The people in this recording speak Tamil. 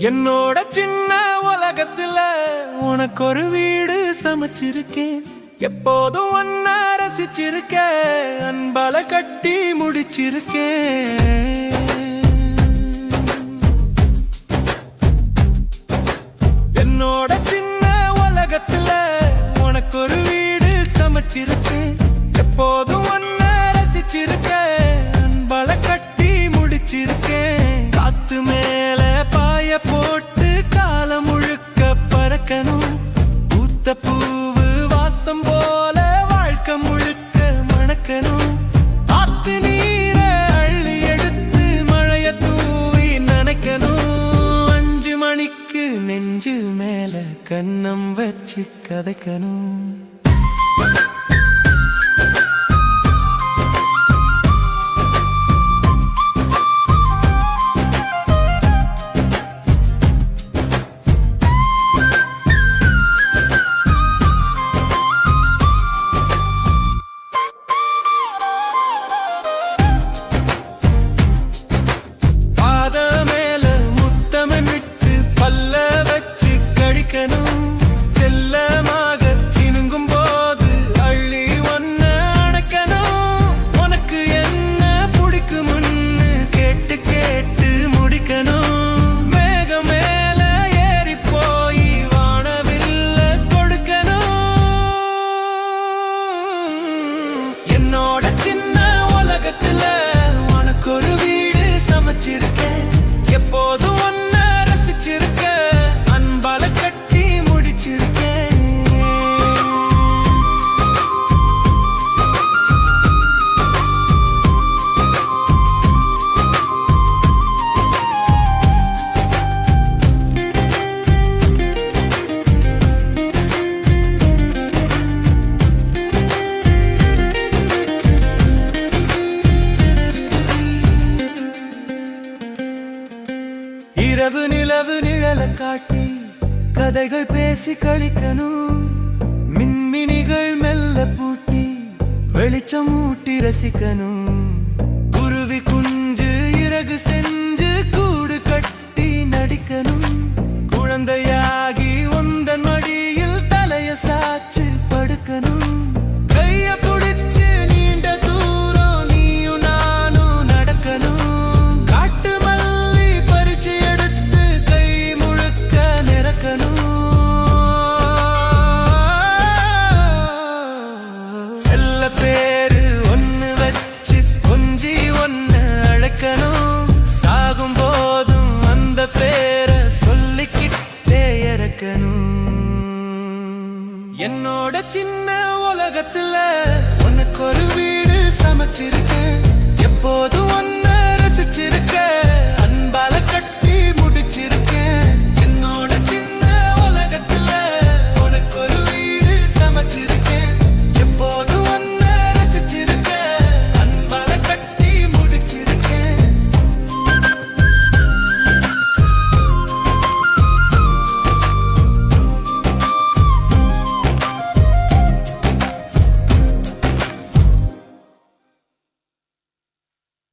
என்னோட சின்ன உலகத்துல உனக்கு ஒரு வீடு சமைச்சிருக்கேன். எப்போதும் ஒன்ன ரசிச்சிருக்கேன். அன்பால கட்டி முடிச்சிருக்கேன். என்னோட சின்ன உலகத்துல உனக்கு ஒரு வீடு சமைச்சிருக்கேன். எப்போதும் ஒன்ன ரசிச்சிருக்கேன். அன்பால கட்டி முடிச்சிருக்கேன். காத்து மேல பாய போட்டு காலம் முழுக்க பறக்கணும். பூத்த பூவு வாசம் போல வாழ்க்கை முழுக்க மணக்கணும். ஆத்து நீர அள்ளி எடுத்து மழைய தூவி நனைக்கணும். 5 மணிக்கு நெஞ்சு மேல கன்னம் வச்சு கதைக்கணும். என்னோட சின்ன உலகத்துல உனக்கு ஒரு வீடு சமைச்சிருக்கேன். எப்போதும் ஒன்ன ரசிச்சிருக்கேன். அன்பால கட்டி முடிச்சிருக்கேன். இரவு நிலவு நிழல காட்டி கதைகள் பேசி கழிக்கணும். மின்மினிகள் மெல்ல பூட்டி வெளிச்சம் ஊட்டி ரசிக்கணும். குருவி குஞ்சு இறகு செஞ்சு கூடு கட்டி நடிக்கணும். குழந்தையாகி உந்தன் மடியில் தலைய சாச்சு படுக்கணும். கைய புடிச்சு நீண்ட தூரம் நீயும் நானும் நடக்கணும். காட்டு மல்லி பறிச்சு எடுத்து கை முழுக்க நிறக்கணும். செல்ல பேரு ஒன்னு வச்சு கொஞ்சி ஒன்னு அழைக்கணும். சாகும் போதும் அந்த பேரை சொல்லிக்கிட்டே இறக்கணும். என்னோட சின்ன உலகத்துல